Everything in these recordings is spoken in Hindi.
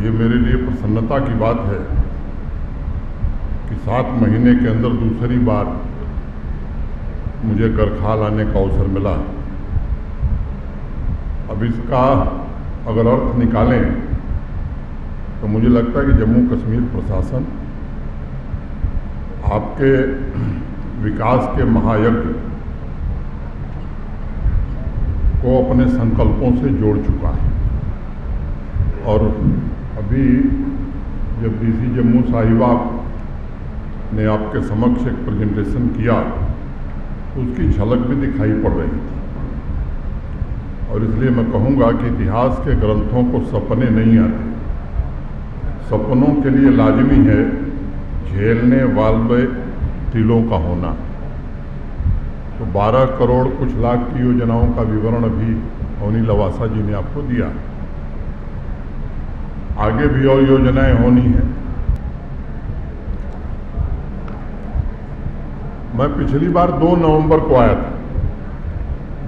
ये मेरे लिए प्रसन्नता की बात है कि 7 महीने के अंदर दूसरी बार मुझे करखाल आने का अवसर मिला। अब इसका अगर अर्थ निकालें तो मुझे लगता है कि जम्मू कश्मीर प्रशासन आपके विकास के महायज्ञ को अपने संकल्पों से जोड़ चुका है। और अभी जब डीसी जम्मू साहिबा ने आपके समक्ष एक प्रेजेंटेशन किया तो उसकी झलक भी दिखाई पड़ रही थी। और इसलिए मैं कहूँगा कि इतिहास के ग्रंथों को सपने नहीं आते, सपनों के लिए लाजमी है झेलने वाले दिलों का होना। तो 12 करोड़ कुछ लाख की योजनाओं का विवरण अभी अवनी लवासा जी ने आपको दिया। आगे भी और योजनाएं होनी हैं। मैं पिछली बार 2 नवंबर को आया था,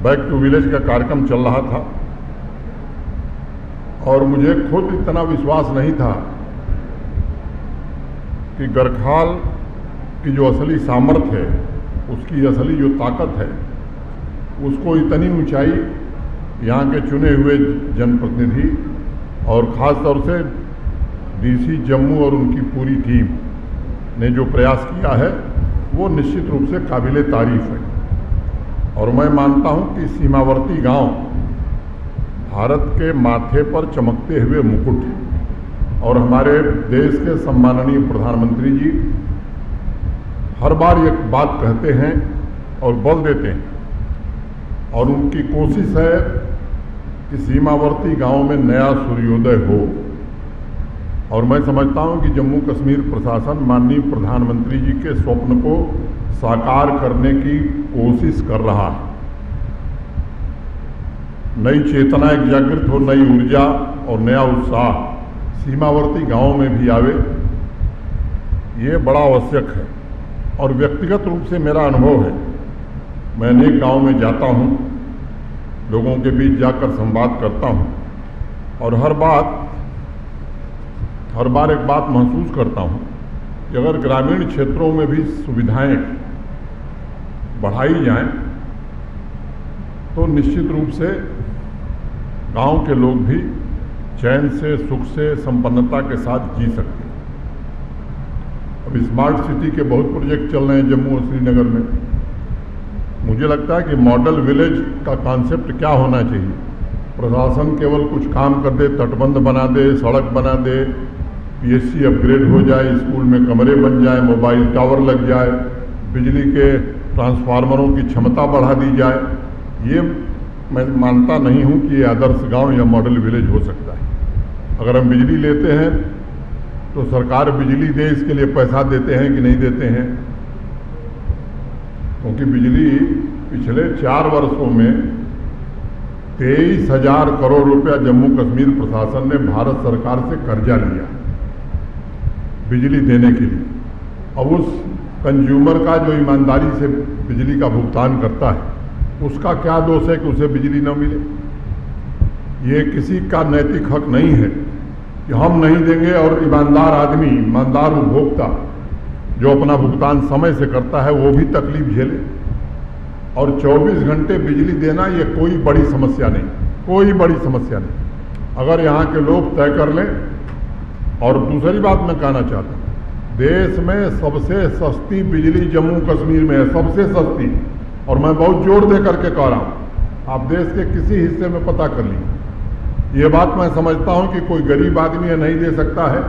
बैक टू विलेज का कार्यक्रम चल रहा था और मुझे खुद इतना विश्वास नहीं था कि करखाल की जो असली सामर्थ्य है, उसकी असली जो ताकत है, उसको इतनी ऊंचाई यहाँ के चुने हुए जनप्रतिनिधि और ख़ास तौर से डीसी जम्मू और उनकी पूरी टीम ने जो प्रयास किया है वो निश्चित रूप से काबिले तारीफ है। और मैं मानता हूँ कि सीमावर्ती गांव भारत के माथे पर चमकते हुए मुकुट है। और हमारे देश के सम्माननीय प्रधानमंत्री जी हर बार एक बात कहते हैं और बल देते हैं, और उनकी कोशिश है कि सीमावर्ती गांव में नया सूर्योदय हो। और मैं समझता हूं कि जम्मू कश्मीर प्रशासन माननीय प्रधानमंत्री जी के स्वप्न को साकार करने की कोशिश कर रहा है। नई चेतना एक जागृत हो, नई ऊर्जा और नया उत्साह सीमावर्ती गांवों में भी आवे, ये बड़ा आवश्यक है। और व्यक्तिगत रूप से मेरा अनुभव है, मैं अनेक गाँव में जाता हूँ, लोगों के बीच जाकर संवाद करता हूँ और हर बार एक बात महसूस करता हूँ कि अगर ग्रामीण क्षेत्रों में भी सुविधाएं बढ़ाई जाएं तो निश्चित रूप से गांव के लोग भी चैन से, सुख से, संपन्नता के साथ जी सकते हैं। अब स्मार्ट सिटी के बहुत प्रोजेक्ट चल रहे हैं जम्मू और श्रीनगर में। मुझे लगता है कि मॉडल विलेज का कॉन्सेप्ट क्या होना चाहिए। प्रशासन केवल कुछ काम कर दे, तटबंध बना दे, सड़क बना दे, पीएचसी अपग्रेड हो जाए, स्कूल में कमरे बन जाए, मोबाइल टावर लग जाए, बिजली के ट्रांसफार्मरों की क्षमता बढ़ा दी जाए, ये मैं मानता नहीं हूँ कि ये आदर्श गांव या मॉडल विलेज हो सकता है। अगर हम बिजली लेते हैं तो सरकार बिजली दे, इसके लिए पैसा देते हैं कि नहीं देते हैं? क्योंकि बिजली पिछले 4 वर्षों में 23,000 करोड़ रुपया जम्मू कश्मीर प्रशासन ने भारत सरकार से कर्जा लिया बिजली देने के लिए। अब उस कंज्यूमर का जो ईमानदारी से बिजली का भुगतान करता है, उसका क्या दोष है कि उसे बिजली न मिले? ये किसी का नैतिक हक नहीं है कि हम नहीं देंगे और ईमानदार आदमी, ईमानदार उपभोक्ता जो अपना भुगतान समय से करता है वो भी तकलीफ झेले। और 24 घंटे बिजली देना ये कोई बड़ी समस्या नहीं, कोई बड़ी समस्या नहीं, अगर यहाँ के लोग तय कर लें। और दूसरी बात मैं कहना चाहता हूँ, देश में सबसे सस्ती बिजली जम्मू कश्मीर में है, सबसे सस्ती। और मैं बहुत जोर दे करके कह रहा हूँ, आप देश के किसी हिस्से में पता कर लीजिए। ये बात मैं समझता हूँ कि कोई गरीब आदमी ये नहीं दे सकता है,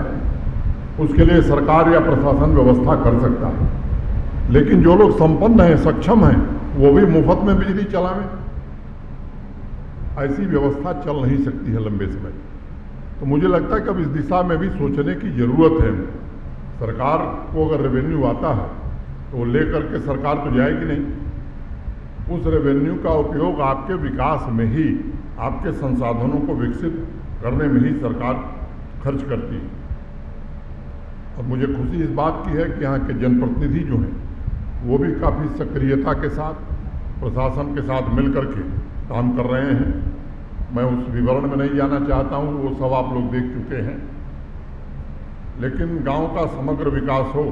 उसके लिए सरकार या प्रशासन व्यवस्था कर सकता है। लेकिन जो लोग संपन्न हैं, सक्षम हैं, वो भी मुफ्त में बिजली चलावें। ऐसी व्यवस्था चल नहीं सकती है लंबे समय। तो मुझे लगता है कि अब इस दिशा में भी सोचने की जरूरत है। सरकार को अगर रेवेन्यू आता है तो वो लेकर के सरकार तो जाएगी नहीं, उस रेवेन्यू का उपयोग आपके विकास में ही, आपके संसाधनों को विकसित करने में ही सरकार खर्च करती है। और मुझे खुशी इस बात की है कि यहाँ के जनप्रतिनिधि जो हैं वो भी काफ़ी सक्रियता के साथ प्रशासन के साथ मिलकर के काम कर रहे हैं। मैं उस विवरण में नहीं जाना चाहता हूँ, वो सब आप लोग देख चुके हैं। लेकिन गांव का समग्र विकास हो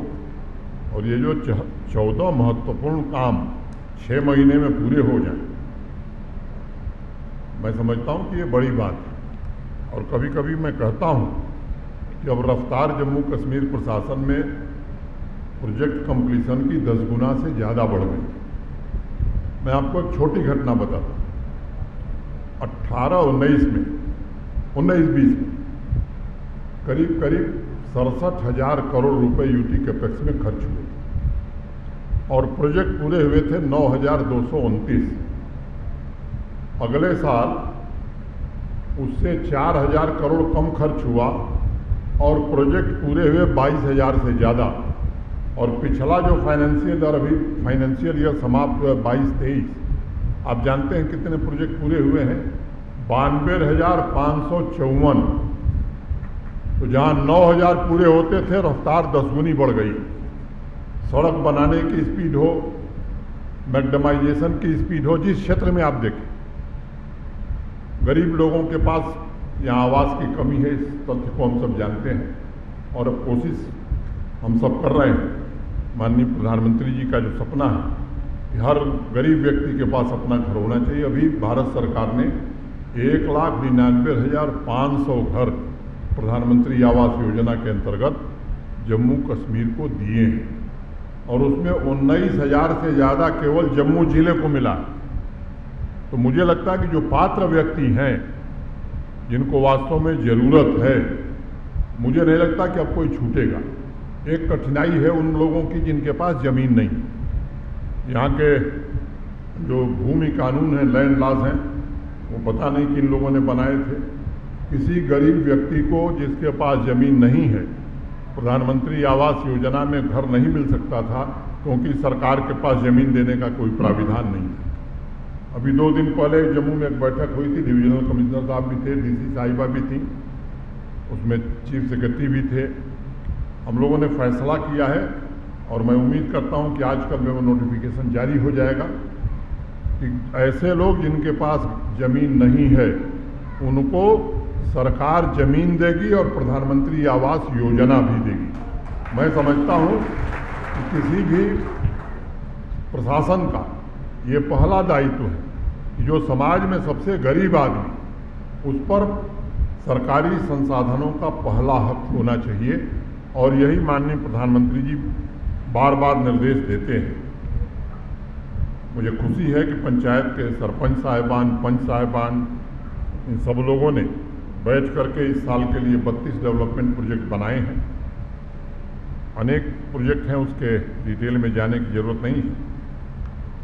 और ये जो 14 महत्वपूर्ण काम 6 महीने में पूरे हो जाएं, मैं समझता हूं कि ये बड़ी बात है। और कभी कभी मैं कहता हूं कि अब रफ्तार जम्मू कश्मीर प्रशासन में प्रोजेक्ट कंप्लीशन की 10 गुना से ज़्यादा बढ़ गई। मैं आपको एक छोटी घटना बताता हूँ। 18-19 में 19-20 में करीब 67,000 करोड़ रुपए यूटी कैपेक्स में खर्च हुए और प्रोजेक्ट पूरे हुए थे 9,229। अगले साल उससे 4,000 करोड़ कम खर्च हुआ और प्रोजेक्ट पूरे हुए 22,000 से ज़्यादा। और पिछला जो फाइनेंशियल ईयर समाप्त हुआ 22-23, आप जानते हैं कितने प्रोजेक्ट पूरे हुए हैं? 92,554। तो जहाँ 9,000 पूरे होते थे, रफ्तार 10 गुनी बढ़ गई। सड़क बनाने की स्पीड हो, मैकडमाइजेशन की स्पीड हो, जिस क्षेत्र में आप देखें, गरीब लोगों के पास यहाँ आवास की कमी है, इस तथ्य को हम सब जानते हैं। और अब कोशिश हम सब कर रहे हैं। माननीय प्रधानमंत्री जी का जो सपना है कि हर गरीब व्यक्ति के पास अपना घर होना चाहिए, अभी भारत सरकार ने 1,99,500 घर प्रधानमंत्री आवास योजना के अंतर्गत जम्मू कश्मीर को दिए हैं और उसमें 19,000 से ज़्यादा केवल जम्मू जिले को मिला। तो मुझे लगता है कि जो पात्र व्यक्ति हैं, जिनको वास्तव में ज़रूरत है, मुझे नहीं लगता कि अब कोई छूटेगा। एक कठिनाई है उन लोगों की जिनके पास ज़मीन नहीं। यहाँ के जो भूमि कानून हैं, लैंड लॉज हैं, वो पता नहीं किन लोगों ने बनाए थे। किसी गरीब व्यक्ति को जिसके पास ज़मीन नहीं है, प्रधानमंत्री आवास योजना में घर नहीं मिल सकता था क्योंकि सरकार के पास ज़मीन देने का कोई प्राविधान नहीं था। अभी 2 दिन पहले जम्मू में एक बैठक हुई थी, डिविजनल कमिश्नर साहब भी थे, डीसी साहिबा भी थी, उसमें चीफ सेक्रेटरी भी थे। हम लोगों ने फैसला किया है और मैं उम्मीद करता हूं कि आजकल में वो नोटिफिकेशन जारी हो जाएगा कि ऐसे लोग जिनके पास ज़मीन नहीं है उनको सरकार ज़मीन देगी और प्रधानमंत्री आवास योजना भी देगी। मैं समझता हूं कि किसी भी प्रशासन का ये पहला दायित्व है कि जो समाज में सबसे गरीब आदमी, उस पर सरकारी संसाधनों का पहला हक होना चाहिए। और यही माननीय प्रधानमंत्री जी बार बार निर्देश देते हैं। मुझे खुशी है कि पंचायत के सरपंच साहिबान, पंच साहिबान, इन सब लोगों ने बैठ करके इस साल के लिए 32 डेवलपमेंट प्रोजेक्ट बनाए हैं। अनेक प्रोजेक्ट हैं, उसके डिटेल में जाने की ज़रूरत नहीं है।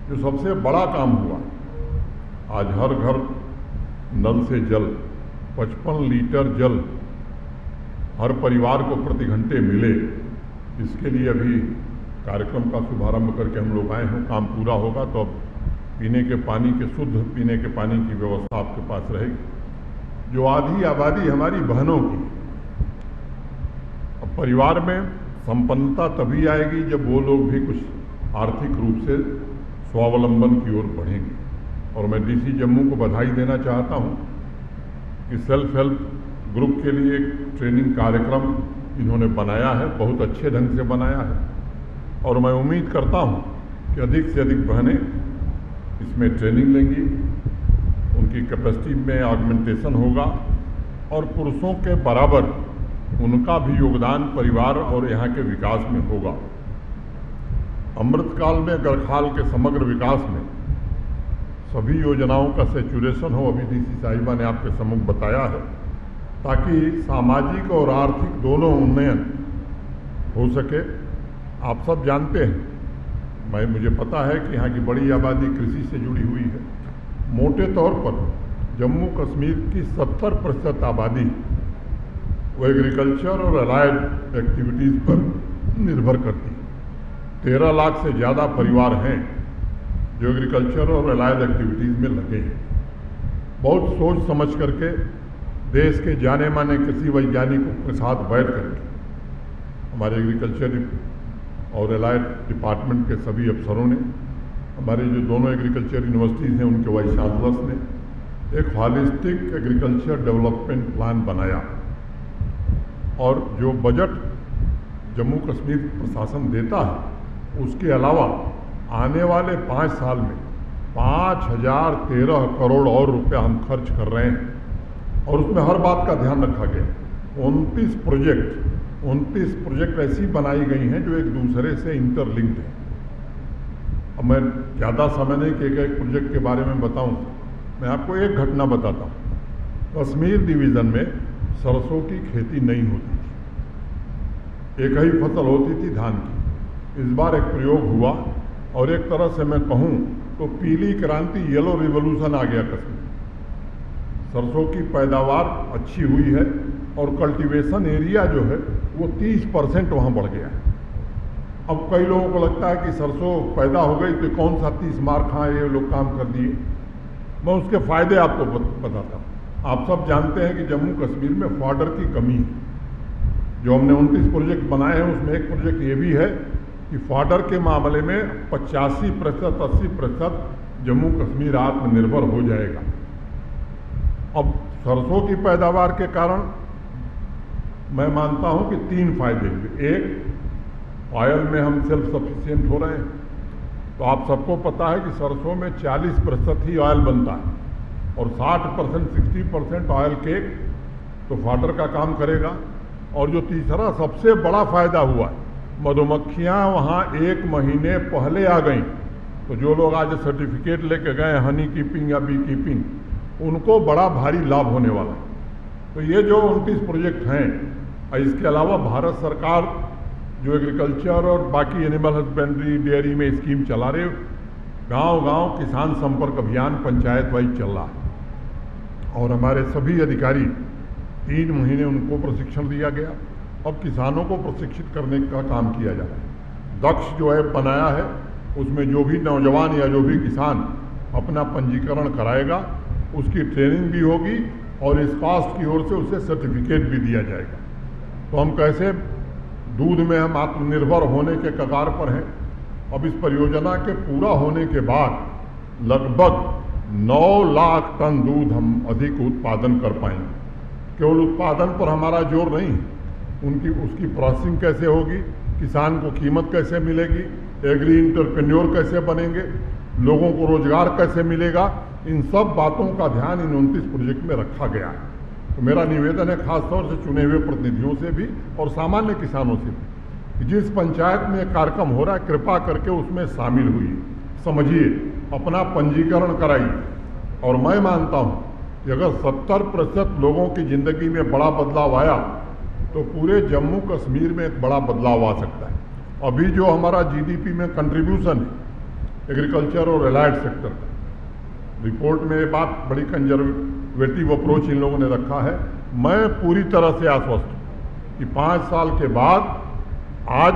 जो सबसे बड़ा काम हुआ, आज हर घर नल से जल, 55 लीटर जल हर परिवार को प्रति घंटे मिले, इसके लिए अभी कार्यक्रम का शुभारंभ करके हम लोग आए हैं। काम पूरा होगा तो अब पीने के पानी के, शुद्ध पीने के पानी की व्यवस्था आपके पास रहेगी। जो आधी आबादी हमारी बहनों की, अब परिवार में संपन्नता तभी आएगी जब वो लोग भी कुछ आर्थिक रूप से स्वावलंबन की ओर बढ़ेंगे। और मैं डीसी जम्मू को बधाई देना चाहता हूँ कि सेल्फ हेल्प ग्रुप के लिए एक ट्रेनिंग कार्यक्रम इन्होंने बनाया है, बहुत अच्छे ढंग से बनाया है। और मैं उम्मीद करता हूँ कि अधिक से अधिक बहनें इसमें ट्रेनिंग लेंगी, उनकी कैपेसिटी में ऑगमेंटेशन होगा और पुरुषों के बराबर उनका भी योगदान परिवार और यहाँ के विकास में होगा। अमृतकाल में गढ़खाल के समग्र विकास में सभी योजनाओं का सैचुरेशन हो, अभी डीसी साहिबा ने आपके सम्मुख बताया है, ताकि सामाजिक और आर्थिक दोनों उन्नयन हो सके। आप सब जानते हैं, मुझे पता है कि यहाँ की बड़ी आबादी कृषि से जुड़ी हुई है। मोटे तौर पर जम्मू कश्मीर की 70% आबादी वो एग्रीकल्चर और अलाइड एक्टिविटीज़ पर निर्भर करती है। 13 लाख से ज़्यादा परिवार हैं जो एग्रीकल्चर और अलाइड एक्टिविटीज़ में लगे हैं। बहुत सोच समझ करके देश के जाने माने कृषि वैज्ञानिकों के साथ बैठ करके हमारे एग्रीकल्चर और अलाइड डिपार्टमेंट के सभी अफसरों ने, हमारे जो दोनों एग्रीकल्चर यूनिवर्सिटीज़ हैं उनके वाइस चांसलर्स ने एक हॉलिस्टिक एग्रीकल्चर डेवलपमेंट प्लान बनाया और जो बजट जम्मू कश्मीर प्रशासन देता है, उसके अलावा आने वाले 5 साल में 5013 करोड़ और रुपया हम खर्च कर रहे हैं। और उसमें हर बात का ध्यान रखा गया। 29 प्रोजेक्ट ऐसी बनाई गई हैं जो एक दूसरे से इंटरलिंक्ड है। अब मैं ज़्यादा समय नहीं कि एक प्रोजेक्ट के बारे में बताऊं, मैं आपको एक घटना बताता हूं। कश्मीर डिवीज़न में सरसों की खेती नहीं होती थी, एक ही फसल होती थी, धान की। इस बार एक प्रयोग हुआ और एक तरह से मैं कहूं तो पीली क्रांति, येलो रिवॉल्यूशन आ गया कश्मीर। सरसों की पैदावार अच्छी हुई है और कल्टीवेशन एरिया जो है वो 30% वहाँ बढ़ गया है। अब कई लोगों को लगता है कि सरसों पैदा हो गई तो कौन सा 30 मार खाए, ये लोग काम कर दिए। मैं उसके फ़ायदे आपको बताता हूँ। आप सब जानते हैं कि जम्मू कश्मीर में फॉडर की कमी है। जो हमने 29 प्रोजेक्ट बनाए हैं उसमें एक प्रोजेक्ट ये भी है कि फॉडर के मामले में 85% 80% जम्मू कश्मीर आत्मनिर्भर हो जाएगा। अब सरसों की पैदावार के कारण मैं मानता हूं कि 3 फायदे हुए। एक, ऑयल में हम सेल्फ सफिशिएंट हो रहे हैं। तो आप सबको पता है कि सरसों में 40% ही ऑयल बनता है और 60% 60% ऑयल केक तो फॉडर का काम करेगा। और जो तीसरा सबसे बड़ा फायदा हुआ, मधुमक्खियां वहां 1 महीने पहले आ गईं। तो जो लोग आज सर्टिफिकेट लेके गए हनी कीपिंग या बी कीपिंग, उनको बड़ा भारी लाभ होने वाला है। तो ये जो 29 प्रोजेक्ट हैं, इसके अलावा भारत सरकार जो एग्रीकल्चर और बाकी एनिमल हस्बेंड्री, डेयरी में स्कीम चला रहे, गांव-गांव किसान संपर्क अभियान पंचायत वाइज चल रहा है। और हमारे सभी अधिकारी 3 महीने उनको प्रशिक्षण दिया गया। अब किसानों को प्रशिक्षित करने का काम किया जा रहा है। दक्ष जो ऐप बनाया है उसमें जो भी नौजवान या जो भी किसान अपना पंजीकरण कराएगा उसकी ट्रेनिंग भी होगी और इस कास्ट की ओर से उसे सर्टिफिकेट भी दिया जाएगा। तो हम कैसे दूध में हम आत्मनिर्भर होने के कगार पर हैं। अब इस परियोजना के पूरा होने के बाद लगभग 9 लाख टन दूध हम अधिक उत्पादन कर पाएंगे। केवल उत्पादन पर हमारा जोर नहीं है, उसकी प्रोसेसिंग कैसे होगी, किसान को कीमत कैसे मिलेगी, एग्री इंटरप्रेन्योर कैसे बनेंगे, लोगों को रोजगार कैसे मिलेगा, इन सब बातों का ध्यान इन 29 प्रोजेक्ट में रखा गया है। तो मेरा निवेदन है खासतौर से चुने हुए प्रतिनिधियों से भी और सामान्य किसानों से भी कि जिस पंचायत में कार्यक्रम हो रहा है कृपा करके उसमें शामिल हुई, समझिए, अपना पंजीकरण कराइए। और मैं मानता हूँ कि अगर 70% लोगों की ज़िंदगी में बड़ा बदलाव आया तो पूरे जम्मू कश्मीर में एक बड़ा बदलाव आ सकता है। अभी जो हमारा जीडीपी में कंट्रीब्यूशन है एग्रीकल्चर और एलाइड सेक्टर का, रिपोर्ट में ये बात बड़ी कंजर्वेटिव अप्रोच इन लोगों ने रखा है। मैं पूरी तरह से आश्वस्त हूँ कि 5 साल के बाद आज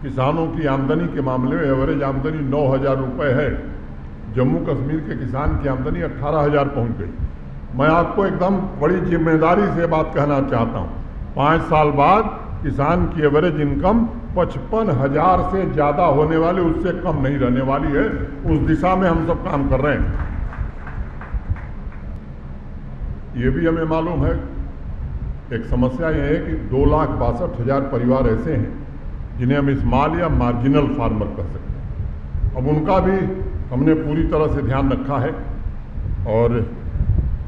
किसानों की आमदनी के मामले में एवरेज आमदनी 9,000 रुपये है। जम्मू कश्मीर के किसान की आमदनी 18,000 पहुँच गई। मैं आपको एकदम बड़ी जिम्मेदारी से बात कहना चाहता हूँ, 5 साल बाद किसान की एवरेज इनकम 55,000 से ज़्यादा होने वाली, उससे कम नहीं रहने वाली है। उस दिशा में हम सब काम कर रहे हैं। ये भी हमें मालूम है, एक समस्या यह है कि 2,62,000 परिवार ऐसे हैं जिन्हें हम स्मॉल या मार्जिनल फार्मर कह सकते हैं। अब उनका भी हमने पूरी तरह से ध्यान रखा है और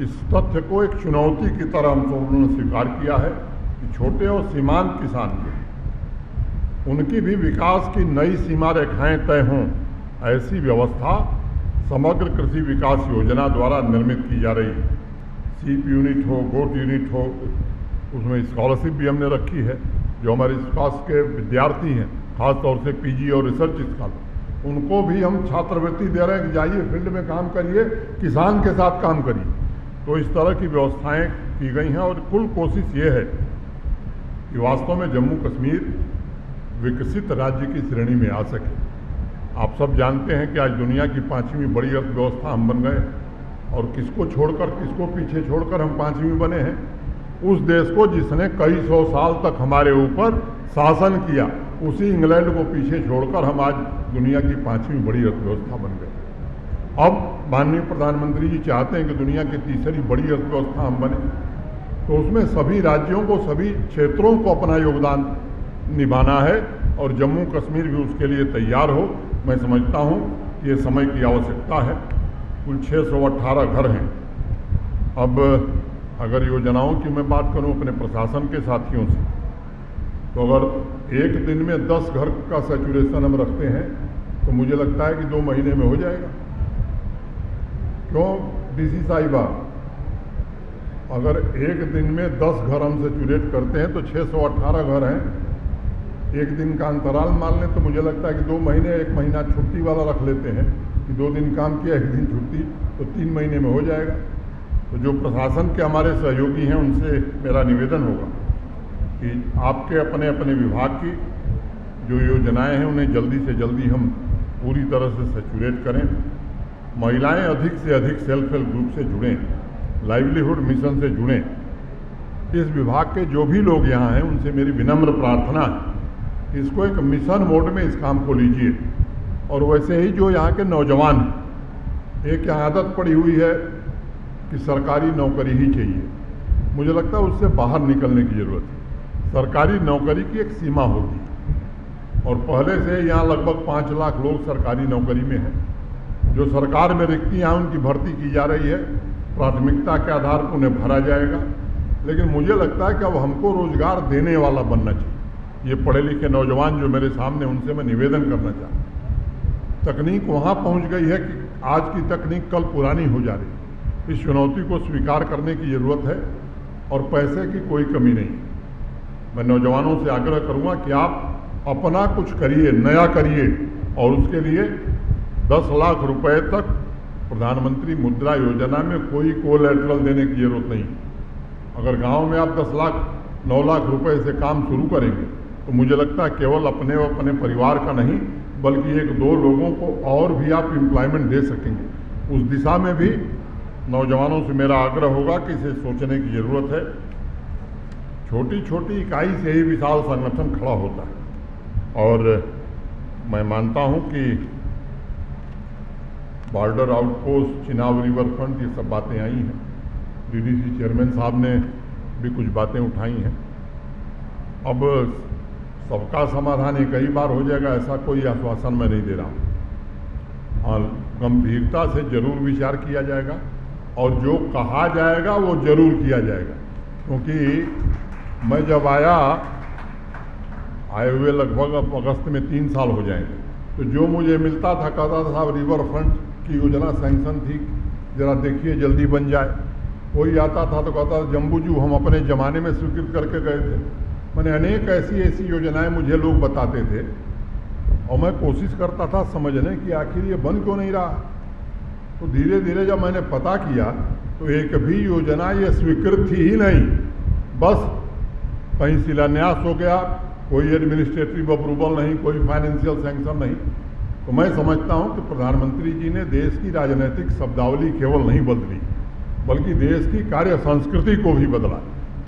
इस तथ्य को एक चुनौती की तरह हम सब ने स्वीकार किया है कि छोटे और सीमांत किसान जो उनकी भी विकास की नई सीमा रेखाएं तय हों, ऐसी व्यवस्था समग्र कृषि विकास योजना द्वारा निर्मित की जा रही है। सीप यूनिट हो, गोट यूनिट हो, उसमें स्कॉलरशिप भी हमने रखी है। जो हमारे स्वास्थ्य के विद्यार्थी हैं, खासतौर से पीजी और रिसर्च स्कॉलर, उनको भी हम छात्रवृत्ति दे रहे हैं कि जाइए फील्ड में काम करिए, किसान के साथ काम करिए। तो इस तरह की व्यवस्थाएं की गई हैं और कुल कोशिश ये है कि वास्तव में जम्मू कश्मीर विकसित राज्य की श्रेणी में आ सके। आप सब जानते हैं कि आज दुनिया की 5वीं बड़ी अर्थव्यवस्था हम बन गए और किसको छोड़कर, किसको पीछे छोड़कर हम 5वीं बने हैं? उस देश को जिसने कई 100 साल तक हमारे ऊपर शासन किया, उसी इंग्लैंड को पीछे छोड़कर हम आज दुनिया की 5वीं बड़ी अर्थव्यवस्था बन गए। अब माननीय प्रधानमंत्री जी चाहते हैं कि दुनिया की 3री बड़ी अर्थव्यवस्था हम बने, तो उसमें सभी राज्यों को, सभी क्षेत्रों को अपना योगदान निभाना है और जम्मू कश्मीर भी उसके लिए तैयार हो। मैं समझता हूँ कि ये समय की आवश्यकता है। कुल 618 घर हैं। अब अगर योजनाओं की मैं बात करूं अपने प्रशासन के साथियों से, तो अगर एक दिन में 10 घर का सैचुरेशन हम रखते हैं तो मुझे लगता है कि 2 महीने में हो जाएगा। क्यों डीसी साहिबा, अगर एक दिन में 10 घर हम सैचुरेट करते हैं तो 618 घर हैं, एक दिन का अंतराल मान लें तो मुझे लगता है कि 2 महीने, 1 महीना छुट्टी वाला रख लेते हैं कि 2 दिन काम किया, 1 दिन छुट्टी, तो 3 महीने में हो जाएगा। तो जो प्रशासन के हमारे सहयोगी हैं उनसे मेरा निवेदन होगा कि आपके अपने अपने विभाग की जो योजनाएं हैं उन्हें जल्दी से जल्दी हम पूरी तरह से सैचुरेट करें। महिलाएं अधिक से अधिक सेल्फ हेल्प ग्रुप से जुड़ें, लाइवलीहुड मिशन से जुड़ें। इस विभाग के जो भी लोग यहाँ हैं उनसे मेरी विनम्र प्रार्थना है कि इसको एक मिशन मोड में इस काम को लीजिए। और वैसे ही जो यहाँ के नौजवान हैं, एक यहाँ आदत पड़ी हुई है कि सरकारी नौकरी ही चाहिए। मुझे लगता है उससे बाहर निकलने की ज़रूरत है। सरकारी नौकरी की एक सीमा होगी और पहले से यहाँ लगभग 5 लाख लोग सरकारी नौकरी में हैं। जो सरकार में रिक्तियाँ उनकी भर्ती की जा रही है, प्राथमिकता के आधार पर उन्हें भरा जाएगा। लेकिन मुझे लगता है कि अब हमको रोजगार देने वाला बनना चाहिए। ये पढ़े लिखे नौजवान जो मेरे सामने, उनसे मैं निवेदन करना चाहता हूँ। तकनीक वहाँ पहुँच गई है कि आज की तकनीक कल पुरानी हो जा रही है। इस चुनौती को स्वीकार करने की ज़रूरत है और पैसे की कोई कमी नहीं। मैं नौजवानों से आग्रह करूँगा कि आप अपना कुछ करिए, नया करिए और उसके लिए 10 लाख रुपए तक प्रधानमंत्री मुद्रा योजना में कोई कोलैटरल देने की ज़रूरत नहीं। अगर गांव में आप 10 लाख 9 लाख रुपए से काम शुरू करेंगे तो मुझे लगता है केवल अपने व अपने परिवार का नहीं बल्कि 1-2 लोगों को और भी आप एम्प्लॉयमेंट दे सकेंगे। उस दिशा में भी नौजवानों से मेरा आग्रह होगा कि इसे सोचने की ज़रूरत है। छोटी छोटी इकाई से ही विशाल संगठन खड़ा होता है और मैं मानता हूं कि border outpost, Chenab river front, ये सब बातें आई हैं। डीडीसी चेयरमैन साहब ने भी कुछ बातें उठाई हैं। अब सबका समाधान एक ही बार हो जाएगा ऐसा कोई आश्वासन मैं नहीं दे रहा हूँ। हाँ, गंभीरता से जरूर विचार किया जाएगा और जो कहा जाएगा वो जरूर किया जाएगा। क्योंकि मैं जब आए हुए लगभग अब अगस्त में 3 साल हो जाएंगे, तो जो मुझे मिलता था कहता था साहब रिवर फ्रंट की योजना सैंक्शन थी, ज़रा देखिए जल्दी बन जाए। कोई आता था तो कहता था जम्बूजू हम अपने ज़माने में स्वीकृत करके गए थे। मैंने अनेक ऐसी योजनाएं मुझे लोग बताते थे और मैं कोशिश करता था समझने की आखिर ये बन क्यों नहीं रहा। तो धीरे धीरे जब मैंने पता किया तो एक भी योजना ये स्वीकृत थी ही नहीं, बस कहीं शिलान्यास हो गया, कोई एडमिनिस्ट्रेटिव अप्रूवल नहीं, कोई फाइनेंशियल सैंक्शन नहीं। तो मैं समझता हूं कि प्रधानमंत्री जी ने देश की राजनीतिक शब्दावली केवल नहीं बदली बल्कि देश की कार्य संस्कृति को भी बदला।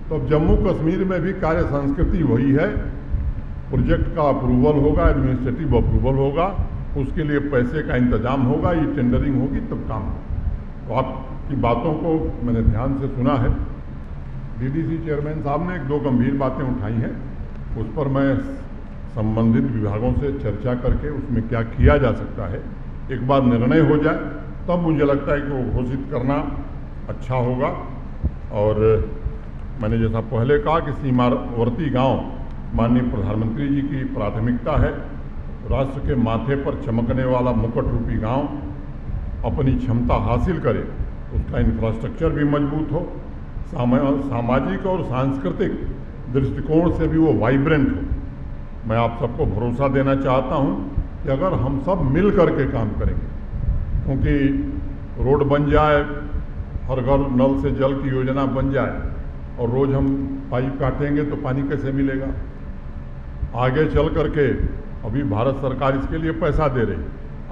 तो अब जम्मू कश्मीर में भी कार्य संस्कृति वही है। प्रोजेक्ट का अप्रूवल होगा, एडमिनिस्ट्रेटिव अप्रूवल होगा, उसके लिए पैसे का इंतजाम होगा, ये टेंडरिंग होगी तब काम होगा। तो आपकी बातों को मैंने ध्यान से सुना है। डीडीसी चेयरमैन साहब ने 1-2 गंभीर बातें उठाई हैं, उस पर मैं संबंधित विभागों से चर्चा करके उसमें क्या किया जा सकता है, एक बार निर्णय हो जाए तब मुझे लगता है कि वो घोषित करना अच्छा होगा। और मैंने जैसा पहले कहा कि सीमावर्ती गांव माननीय प्रधानमंत्री जी की प्राथमिकता है। राष्ट्र के माथे पर चमकने वाला मुकुट रूपी गांव अपनी क्षमता हासिल करे, उसका इंफ्रास्ट्रक्चर भी मजबूत हो, सामाजिक और सांस्कृतिक दृष्टिकोण से भी वो वाइब्रेंट हो। मैं आप सबको भरोसा देना चाहता हूं कि अगर हम सब मिल करके काम करेंगे, क्योंकि रोड बन जाए, हर घर नल से जल की योजना बन जाए और रोज़ हम पाइप काटेंगे तो पानी कैसे मिलेगा। आगे चल करके अभी भारत सरकार इसके लिए पैसा दे रही,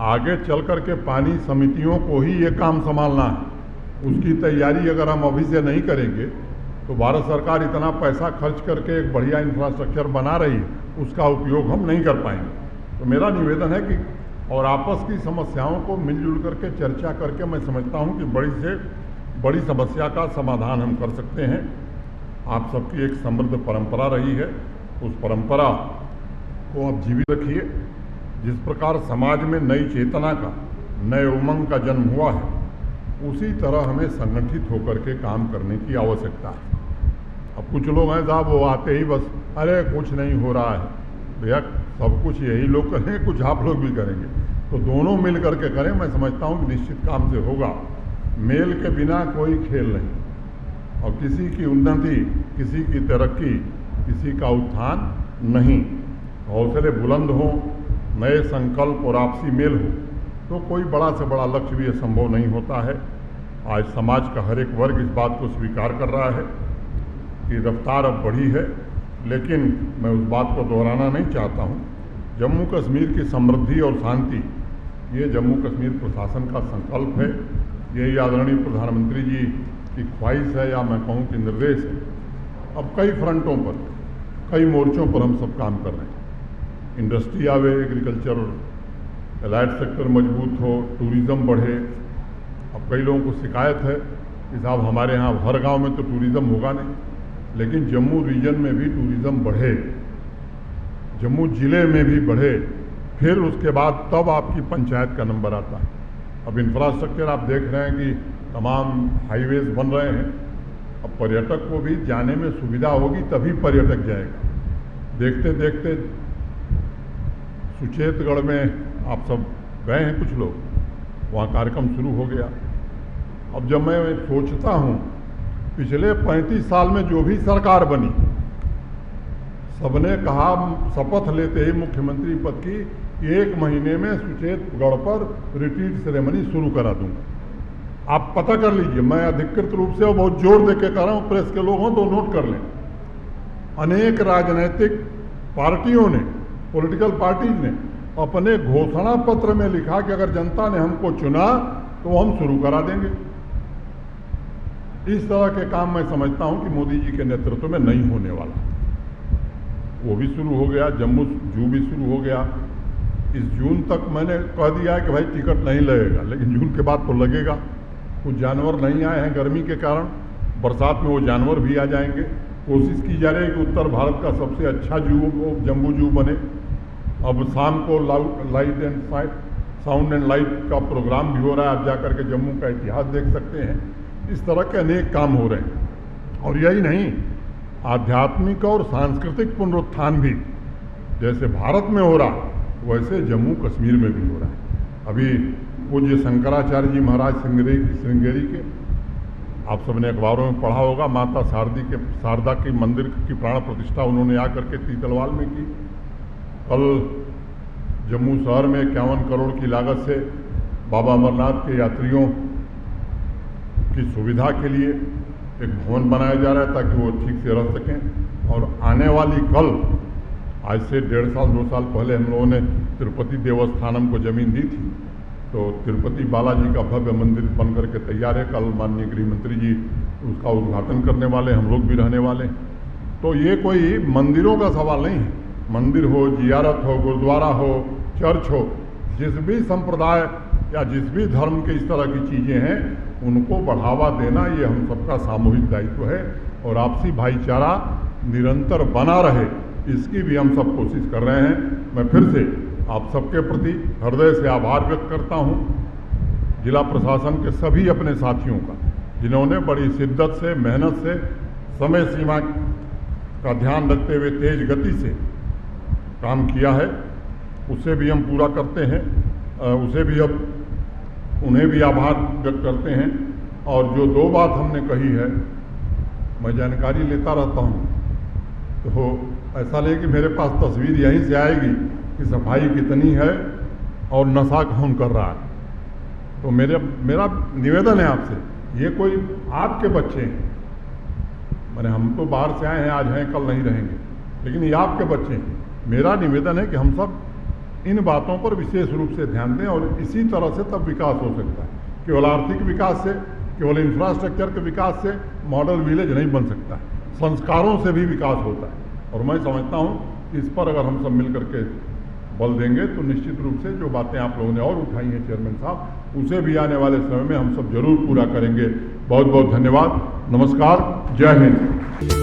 आगे चल करके पानी समितियों को ही ये काम संभालना है। उसकी तैयारी अगर हम अभी से नहीं करेंगे तो भारत सरकार इतना पैसा खर्च करके एक बढ़िया इंफ्रास्ट्रक्चर बना रही है, उसका उपयोग हम नहीं कर पाएंगे। तो मेरा निवेदन है कि और आपस की समस्याओं को मिलजुल करके चर्चा करके मैं समझता हूं कि बड़ी से बड़ी समस्या का समाधान हम कर सकते हैं। आप सबकी एक समृद्ध परंपरा रही है, उस परंपरा को आप जीवित रखिए। जिस प्रकार समाज में नई चेतना का, नए उमंग का जन्म हुआ है, उसी तरह हमें संगठित होकर के काम करने की आवश्यकता है। अब कुछ लोग हैं साहब, वो आते ही बस अरे कुछ नहीं हो रहा है। भैया सब कुछ यही लोग करेंगे, कुछ आप लोग भी करेंगे, तो दोनों मिल करके करें। मैं समझता हूँ कि निश्चित काम से होगा। मेल के बिना कोई खेल नहीं, और किसी की उन्नति, किसी की तरक्की, किसी का उत्थान नहीं। हौसले बुलंद हों, नए संकल्प और आपसी मेल हो, तो कोई बड़ा से बड़ा लक्ष्य भी संभव नहीं होता है। आज समाज का हर एक वर्ग इस बात को स्वीकार कर रहा है कि रफ्तार अब बढ़ी है, लेकिन मैं उस बात को दोहराना नहीं चाहता हूँ। जम्मू कश्मीर की समृद्धि और शांति, ये जम्मू कश्मीर प्रशासन का संकल्प है। यही आदरणीय प्रधानमंत्री जी की ख्वाहिश है, या मैं कहूँ कि निर्देश है। अब कई फ्रंटों पर, कई मोर्चों पर हम सब काम कर रहे हैं। इंडस्ट्री आवे, एग्रीकल्चर, एलाइड सेक्टर मजबूत हो, टूरिज़्म बढ़े। अब कई लोगों को शिकायत है कि साहब हमारे यहाँ हर गांव में तो टूरिज़्म होगा नहीं, लेकिन जम्मू रीजन में भी टूरिज़्म बढ़े, जम्मू ज़िले में भी बढ़े, फिर उसके बाद तब आपकी पंचायत का नंबर आता है। अब इंफ्रास्ट्रक्चर आप देख रहे हैं कि तमाम हाईवेज बन रहे हैं। अब पर्यटक को भी जाने में सुविधा होगी, तभी पर्यटक जाएगा। देखते देखते सुचेतगढ़ में आप सब गए हैं कुछ लोग, वहाँ कार्यक्रम शुरू हो गया। अब जब मैं सोचता हूँ पिछले 35 साल में जो भी सरकार बनी, सबने कहा शपथ लेते ही मुख्यमंत्री पद की, 1 महीने में सुचेतगढ़ पर रिट्रीट सेरेमनी शुरू करा दूंगा। आप पता कर लीजिए, मैं अधिकृत रूप से और बहुत जोर दे के कह रहा हूँ, प्रेस के लोग हों तो नोट कर लें। अनेक राजनीतिक पार्टियों ने, पॉलिटिकल पार्टीज ने अपने घोषणा पत्र में लिखा कि अगर जनता ने हमको चुना तो हम शुरू करा देंगे। इस तरह के काम मैं समझता हूं कि मोदी जी के नेतृत्व में नहीं होने वाला। वो भी शुरू हो गया, जम्मू जू भी शुरू हो गया। इस जून तक मैंने कह दिया है कि भाई टिकट नहीं लगेगा, लेकिन जून के बाद तो लगेगा। कुछ जानवर नहीं आए हैं गर्मी के कारण, बरसात में वो जानवर भी आ जाएंगे। कोशिश की जा रही है कि उत्तर भारत का सबसे अच्छा जू जम्बू जू बने। अब शाम को light and sound and light का प्रोग्राम भी हो रहा है, आप जाकर के जम्मू का इतिहास देख सकते हैं। इस तरह के अनेक काम हो रहे हैं। और यही नहीं, आध्यात्मिक और सांस्कृतिक पुनरुत्थान भी जैसे भारत में हो रहा, वैसे जम्मू कश्मीर में भी हो रहा है। अभी पूज्य शंकराचार्य जी महाराज श्रृंगेरी के, आप सबने अखबारों में पढ़ा होगा, माता शारदा के मंदिर की प्राण प्रतिष्ठा उन्होंने आकर के तीतलवाल में की। कल जम्मू शहर में 51 करोड़ की लागत से बाबा अमरनाथ के यात्रियों की सुविधा के लिए एक भवन बनाया जा रहा है ताकि वो ठीक से रह सकें। और आने वाली कल, आज से 1.5 साल 2 साल पहले हम लोगों ने तिरुपति देवस्थानम को ज़मीन दी थी, तो तिरुपति बालाजी का भव्य मंदिर बन करके तैयार है। कल माननीय गृह मंत्री जी उसका उद्घाटन करने वाले, हम लोग भी रहने वाले हैं। तो ये कोई मंदिरों का सवाल नहीं है। मंदिर हो, जियारत हो, गुरुद्वारा हो, चर्च हो, जिस भी संप्रदाय या जिस भी धर्म के इस तरह की चीज़ें हैं, उनको बढ़ावा देना ये हम सबका सामूहिक दायित्व है। और आपसी भाईचारा निरंतर बना रहे, इसकी भी हम सब कोशिश कर रहे हैं। मैं फिर से आप सबके प्रति हृदय से आभार व्यक्त करता हूं, जिला प्रशासन के सभी अपने साथियों का, जिन्होंने बड़ी शिद्दत से, मेहनत से, समय सीमा का ध्यान रखते हुए तेज गति से काम किया है। उसे भी हम पूरा करते हैं, उसे भी अब उन्हें भी आभार व्यक्त करते हैं। और जो 2 बात हमने कही है, मैं जानकारी लेता रहता हूँ, तो ऐसा नहीं कि मेरे पास तस्वीर यहीं से आएगी कि सफाई कितनी है और नशा कौन कर रहा है। तो मेरा निवेदन है आपसे, ये कोई आपके बच्चे हैं, मैंने हम तो बाहर से आए हैं, आज हैं कल नहीं रहेंगे, लेकिन ये आपके बच्चे हैं। मेरा निवेदन है कि हम सब इन बातों पर विशेष रूप से ध्यान दें, और इसी तरह से तब विकास हो सकता है। केवल आर्थिक विकास से, केवल इंफ्रास्ट्रक्चर के विकास से मॉडल विलेज नहीं बन सकता है, संस्कारों से भी विकास होता है। और मैं समझता हूँ कि इस पर अगर हम सब मिल करके बल देंगे तो निश्चित रूप से जो बातें आप लोगों ने और उठाई हैं चेयरमैन साहब, उसे भी आने वाले समय में हम सब जरूर पूरा करेंगे। बहुत बहुत धन्यवाद, नमस्कार, जय हिंद।